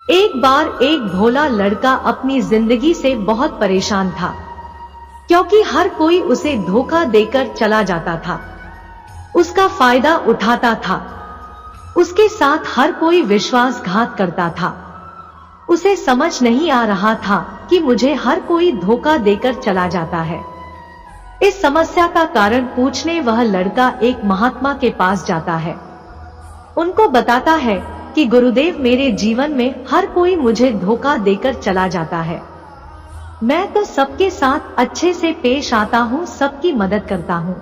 एक बार एक भोला लड़का अपनी जिंदगी से बहुत परेशान था, क्योंकि हर कोई उसे धोखा देकर चला जाता था, उसका फायदा उठाता था। उसके साथ हर कोई विश्वासघात करता था। उसे समझ नहीं आ रहा था कि मुझे हर कोई धोखा देकर चला जाता है। इस समस्या का कारण पूछने वह लड़का एक महात्मा के पास जाता है। उनको बताता है कि गुरुदेव, मेरे जीवन में हर कोई मुझे धोखा देकर चला जाता है। मैं तो सबके साथ अच्छे से पेश आता हूँ, सबकी मदद करता हूँ,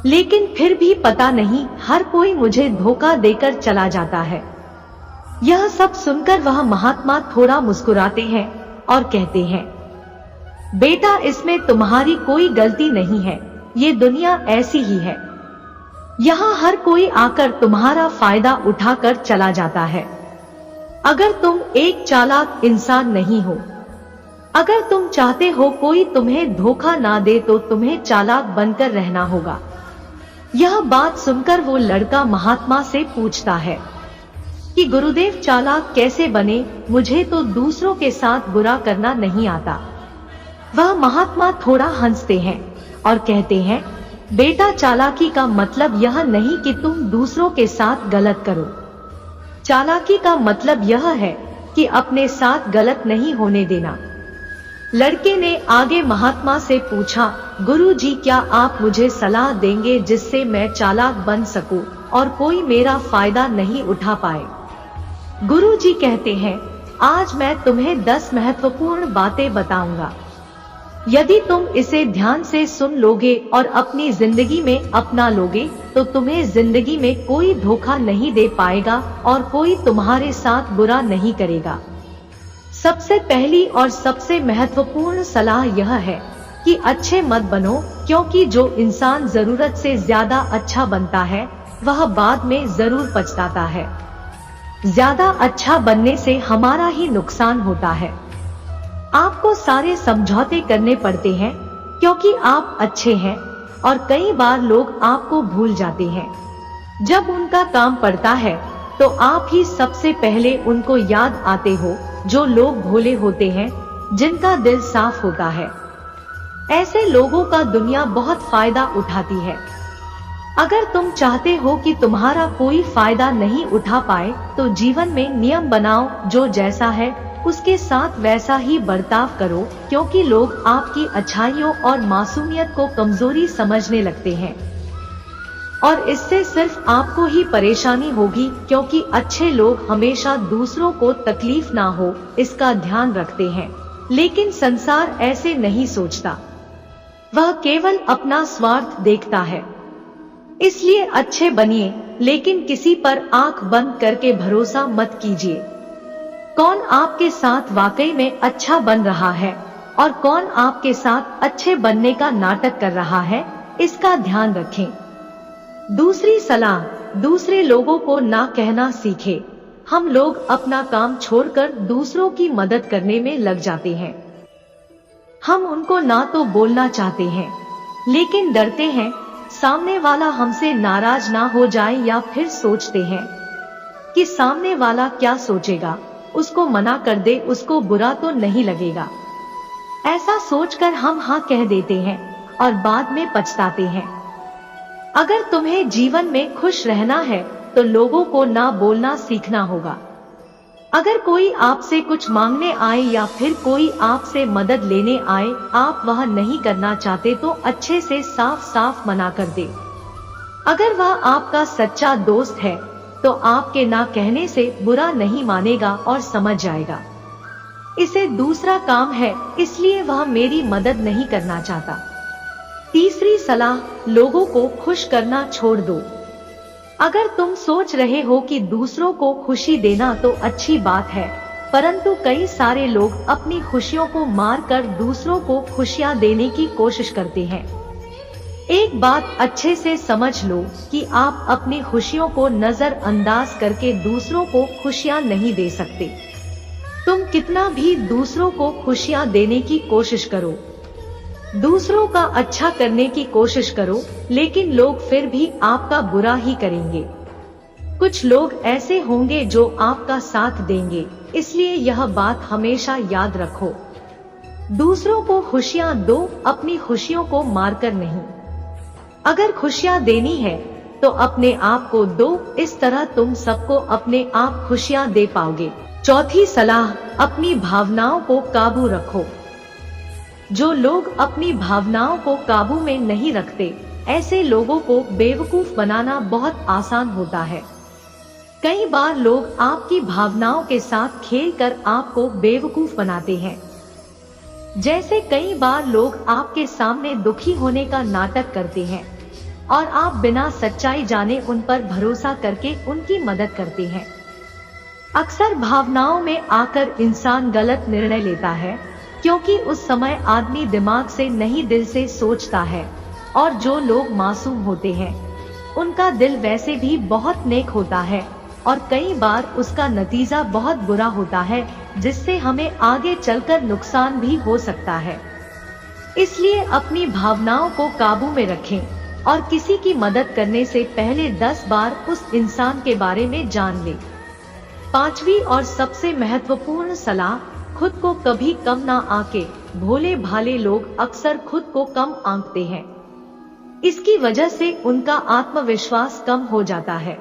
लेकिन फिर भी पता नहीं हर कोई मुझे धोखा देकर चला जाता है। यह सब सुनकर वह महात्मा थोड़ा मुस्कुराते हैं और कहते हैं, बेटा, इसमें तुम्हारी कोई गलती नहीं है, ये दुनिया ऐसी ही है। यहाँ हर कोई आकर तुम्हारा फायदा उठाकर चला जाता है। अगर तुम एक चालाक इंसान नहीं हो, अगर तुम चाहते हो कोई तुम्हें धोखा ना दे, तो तुम्हें चालाक बनकर रहना होगा। यह बात सुनकर वो लड़का महात्मा से पूछता है कि गुरुदेव, चालाक कैसे बने? मुझे तो दूसरों के साथ बुरा करना नहीं आता। वह महात्मा थोड़ा हंसते हैं और कहते हैं, बेटा, चालाकी का मतलब यह नहीं कि तुम दूसरों के साथ गलत करो। चालाकी का मतलब यह है कि अपने साथ गलत नहीं होने देना। लड़के ने आगे महात्मा से पूछा, गुरुजी, क्या आप मुझे सलाह देंगे जिससे मैं चालाक बन सकूं और कोई मेरा फायदा नहीं उठा पाए? गुरुजी कहते हैं, आज मैं तुम्हें 10 महत्वपूर्ण बातें बताऊंगा। यदि तुम इसे ध्यान से सुन लोगे और अपनी जिंदगी में अपना लोगे, तो तुम्हें जिंदगी में कोई धोखा नहीं दे पाएगा और कोई तुम्हारे साथ बुरा नहीं करेगा। सबसे पहली और सबसे महत्वपूर्ण सलाह यह है कि अच्छे मत बनो, क्योंकि जो इंसान जरूरत से ज्यादा अच्छा बनता है वह बाद में जरूर पछताता है। ज्यादा अच्छा बनने से हमारा ही नुकसान होता है। आपको सारे समझौते करने पड़ते हैं क्योंकि आप अच्छे हैं, और कई बार लोग आपको भूल जाते हैं। जब उनका काम पड़ता है तो आप ही सबसे पहले उनको याद आते हो। जो लोग भोले होते हैं, जिनका दिल साफ होता है, ऐसे लोगों का दुनिया बहुत फायदा उठाती है। अगर तुम चाहते हो कि तुम्हारा कोई फायदा नहीं उठा पाए, तो जीवन में नियम बनाओ, जो जैसा है उसके साथ वैसा ही बर्ताव करो, क्योंकि लोग आपकी अच्छाइयों और मासूमियत को कमजोरी समझने लगते हैं, और इससे सिर्फ आपको ही परेशानी होगी, क्योंकि अच्छे लोग हमेशा दूसरों को तकलीफ ना हो इसका ध्यान रखते हैं। लेकिन संसार ऐसे नहीं सोचता, वह केवल अपना स्वार्थ देखता है। इसलिए अच्छे बनिए, लेकिन किसी पर आंख बंद करके भरोसा मत कीजिए। कौन आपके साथ वाकई में अच्छा बन रहा है और कौन आपके साथ अच्छे बनने का नाटक कर रहा है, इसका ध्यान रखें। दूसरी सलाह, दूसरे लोगों को ना कहना सीखें। हम लोग अपना काम छोड़कर दूसरों की मदद करने में लग जाते हैं। हम उनको ना तो बोलना चाहते हैं, लेकिन डरते हैं सामने वाला हमसे नाराज ना हो जाए, या फिर सोचते हैं कि सामने वाला क्या सोचेगा, उसको मना कर दे, उसको बुरा तो नहीं लगेगा। ऐसा सोचकर हम हाँ कह देते हैं और बाद में पछताते हैं। अगर तुम्हें जीवन में खुश रहना है तो लोगों को ना बोलना सीखना होगा। अगर कोई आपसे कुछ मांगने आए या फिर कोई आपसे मदद लेने आए, आप वह नहीं करना चाहते तो अच्छे से साफ साफ मना कर दे। अगर वह आपका सच्चा दोस्त है तो आपके ना कहने से बुरा नहीं मानेगा और समझ जाएगा इसे दूसरा काम है, इसलिए वह मेरी मदद नहीं करना चाहता। तीसरी सलाह, लोगों को खुश करना छोड़ दो। अगर तुम सोच रहे हो कि दूसरों को खुशी देना तो अच्छी बात है, परंतु कई सारे लोग अपनी खुशियों को मारकर दूसरों को खुशियां देने की कोशिश करते हैं। एक बात अच्छे से समझ लो कि आप अपनी खुशियों को नजरअंदाज करके दूसरों को खुशियां नहीं दे सकते। तुम कितना भी दूसरों को खुशियां देने की कोशिश करो, दूसरों का अच्छा करने की कोशिश करो, लेकिन लोग फिर भी आपका बुरा ही करेंगे। कुछ लोग ऐसे होंगे जो आपका साथ देंगे, इसलिए यह बात हमेशा याद रखो। दूसरों को खुशियां दो, अपनी खुशियों को मारकर नहीं। अगर खुशियां देनी है तो अपने आप को दो, इस तरह तुम सबको अपने आप खुशियां दे पाओगे। चौथी सलाह, अपनी भावनाओं को काबू रखो। जो लोग अपनी भावनाओं को काबू में नहीं रखते, ऐसे लोगों को बेवकूफ बनाना बहुत आसान होता है। कई बार लोग आपकी भावनाओं के साथ खेलकर आपको बेवकूफ बनाते हैं। जैसे कई बार लोग आपके सामने दुखी होने का नाटक करते हैं और आप बिना सच्चाई जाने उन पर भरोसा करके उनकी मदद करते हैं। अक्सर भावनाओं में आकर इंसान गलत निर्णय लेता है, क्योंकि उस समय आदमी दिमाग से नहीं दिल से सोचता है। और जो लोग मासूम होते हैं उनका दिल वैसे भी बहुत नेक होता है और कई बार उसका नतीजा बहुत बुरा होता है, जिससे हमें आगे चलकर नुकसान भी हो सकता है। इसलिए अपनी भावनाओं को काबू में रखें और किसी की मदद करने से पहले 10 बार उस इंसान के बारे में जान लें। पांचवी और सबसे महत्वपूर्ण सलाह, खुद को कभी कम ना आंके। भोले भाले लोग अक्सर खुद को कम आंकते हैं। इसकी वजह से उनका आत्मविश्वास कम हो जाता है।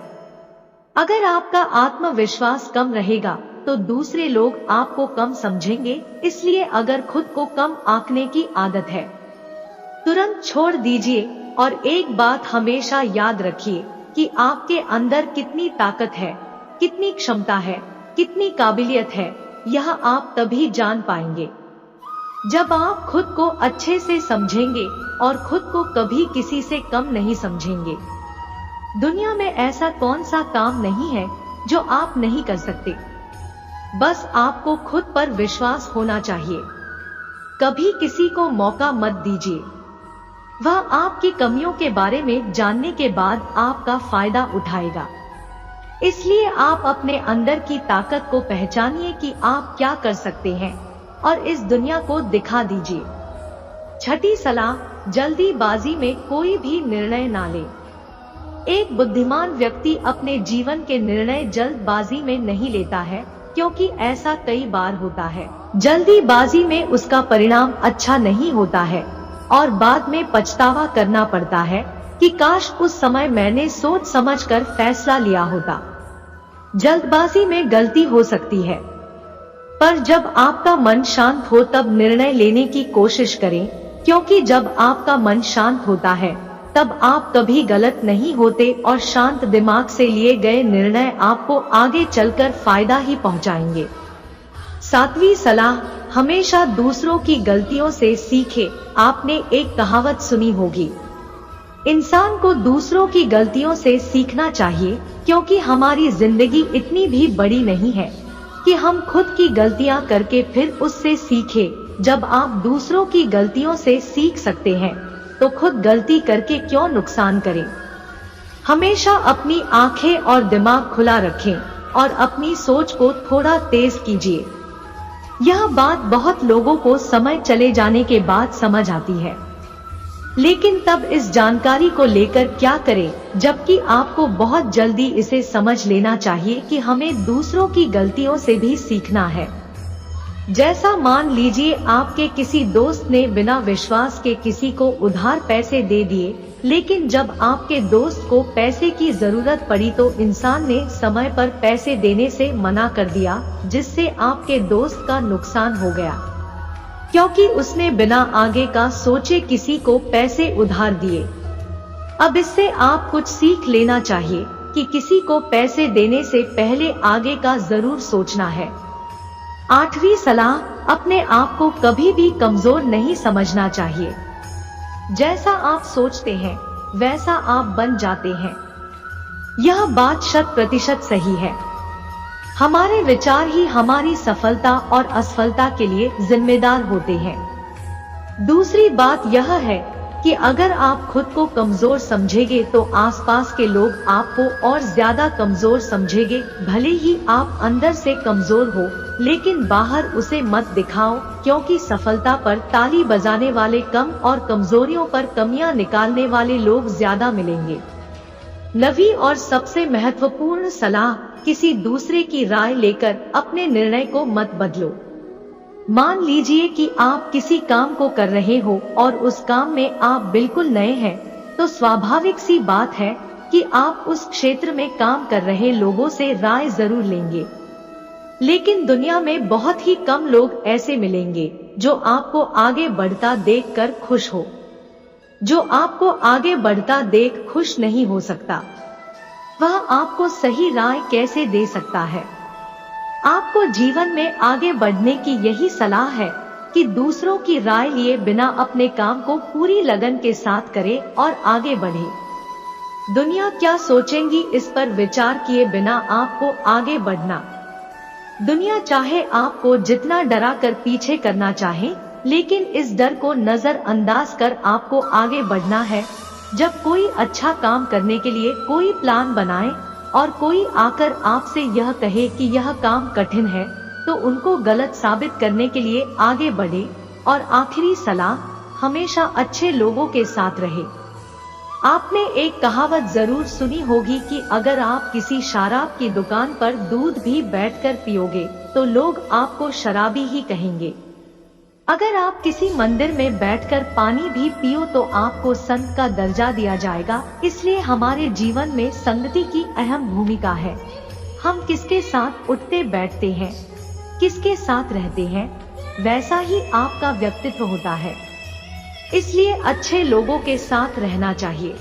अगर आपका आत्मविश्वास कम रहेगा तो दूसरे लोग आपको कम समझेंगे। इसलिए अगर खुद को कम आंकने की आदत है, तुरंत छोड़ दीजिए और एक बात हमेशा याद रखिए कि आपके अंदर कितनी ताकत है, कितनी क्षमता है, कितनी काबिलियत है, यह आप तभी जान पाएंगे जब आप खुद को अच्छे से समझेंगे और खुद को कभी किसी से कम नहीं समझेंगे। दुनिया में ऐसा कौन सा काम नहीं है जो आप नहीं कर सकते। बस आपको खुद पर विश्वास होना चाहिए। कभी किसी को मौका मत दीजिए। वह आपकी कमियों के बारे में जानने के बाद आपका फायदा उठाएगा। इसलिए आप अपने अंदर की ताकत को पहचानिए कि आप क्या कर सकते हैं और इस दुनिया को दिखा दीजिए। छठी सलाह, जल्दीबाजी में कोई भी निर्णय ना ले। एक बुद्धिमान व्यक्ति अपने जीवन के निर्णय जल्दबाजी में नहीं लेता है, क्योंकि ऐसा कई बार होता है। जल्दीबाजी में उसका परिणाम अच्छा नहीं होता है और बाद में पछतावा करना पड़ता है कि काश उस समय मैंने सोच समझकर फैसला लिया होता। जल्दबाजी में गलती हो सकती है, पर जब आपका मन शांत हो तब निर्णय लेने की कोशिश करें, क्योंकि जब आपका मन शांत होता है तब आप कभी गलत नहीं होते और शांत दिमाग से लिए गए निर्णय आपको आगे चलकर फायदा ही पहुंचाएंगे। सातवीं सलाह, हमेशा दूसरों की गलतियों से सीखे। आपने एक कहावत सुनी होगी, इंसान को दूसरों की गलतियों से सीखना चाहिए, क्योंकि हमारी जिंदगी इतनी भी बड़ी नहीं है कि हम खुद की गलतियां करके फिर उससे सीखे। जब आप दूसरों की गलतियों से सीख सकते हैं तो खुद गलती करके क्यों नुकसान करें। हमेशा अपनी आंखें और दिमाग खुला रखें और अपनी सोच को थोड़ा तेज कीजिए। यह बात बहुत लोगों को समय चले जाने के बाद समझ आती है, लेकिन तब इस जानकारी को लेकर क्या करें, जबकि आपको बहुत जल्दी इसे समझ लेना चाहिए कि हमें दूसरों की गलतियों से भी सीखना है। जैसा मान लीजिए आपके किसी दोस्त ने बिना विश्वास के किसी को उधार पैसे दे दिए, लेकिन जब आपके दोस्त को पैसे की जरूरत पड़ी तो इंसान ने समय पर पैसे देने से मना कर दिया, जिससे आपके दोस्त का नुकसान हो गया, क्योंकि उसने बिना आगे का सोचे किसी को पैसे उधार दिए। अब इससे आप कुछ सीख लेना चाहिए कि किसी को पैसे देने से पहले आगे का जरूर सोचना है। आठवीं सलाह, अपने आप को कभी भी कमजोर नहीं समझना चाहिए। जैसा आप सोचते हैं वैसा आप बन जाते हैं। यह बात 100% सही है। हमारे विचार ही हमारी सफलता और असफलता के लिए जिम्मेदार होते हैं। दूसरी बात यह है कि अगर आप खुद को कमजोर समझेंगे तो आसपास के लोग आपको और ज्यादा कमजोर समझेंगे। भले ही आप अंदर से कमजोर हो, लेकिन बाहर उसे मत दिखाओ, क्योंकि सफलता पर ताली बजाने वाले कम और कमजोरियों पर कमियां निकालने वाले लोग ज्यादा मिलेंगे। नवीं और सबसे महत्वपूर्ण सलाह, किसी दूसरे की राय लेकर अपने निर्णय को मत बदलो। मान लीजिए कि आप किसी काम को कर रहे हो और उस काम में आप बिल्कुल नए हैं, तो स्वाभाविक सी बात है कि आप उस क्षेत्र में काम कर रहे लोगों से राय जरूर लेंगे। लेकिन दुनिया में बहुत ही कम लोग ऐसे मिलेंगे जो आपको आगे बढ़ता देखकर खुश हो। जो आपको आगे बढ़ता देख खुश नहीं हो सकता, वह आपको सही राय कैसे दे सकता है। आपको जीवन में आगे बढ़ने की यही सलाह है कि दूसरों की राय लिए बिना अपने काम को पूरी लगन के साथ करें और आगे बढ़े। दुनिया क्या सोचेंगी इस पर विचार किए बिना आपको आगे बढ़ना। दुनिया चाहे आपको जितना डरा कर पीछे करना चाहे, लेकिन इस डर को नजरअंदाज कर आपको आगे बढ़ना है। जब कोई अच्छा काम करने के लिए कोई प्लान बनाए और कोई आकर आपसे यह कहे कि यह काम कठिन है, तो उनको गलत साबित करने के लिए आगे बढ़े। और आखिरी सलाह, हमेशा अच्छे लोगों के साथ रहे। आपने एक कहावत जरूर सुनी होगी कि अगर आप किसी शराब की दुकान पर दूध भी बैठकर पियोगे तो लोग आपको शराबी ही कहेंगे। अगर आप किसी मंदिर में बैठकर पानी भी पियो तो आपको संत का दर्जा दिया जाएगा। इसलिए हमारे जीवन में संगति की अहम भूमिका है। हम किसके साथ उठते बैठते हैं, किसके साथ रहते हैं, वैसा ही आपका व्यक्तित्व होता है। इसलिए अच्छे लोगों के साथ रहना चाहिए।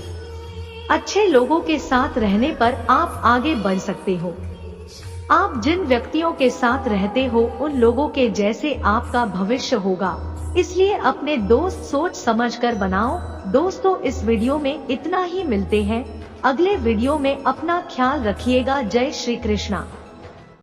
अच्छे लोगों के साथ रहने पर आप आगे बढ़ सकते हो। आप जिन व्यक्तियों के साथ रहते हो उन लोगों के जैसे आपका भविष्य होगा। इसलिए अपने दोस्त सोच समझकर बनाओ। दोस्तों, इस वीडियो में इतना ही। मिलते हैं अगले वीडियो में। अपना ख्याल रखिएगा। जय श्री कृष्णा।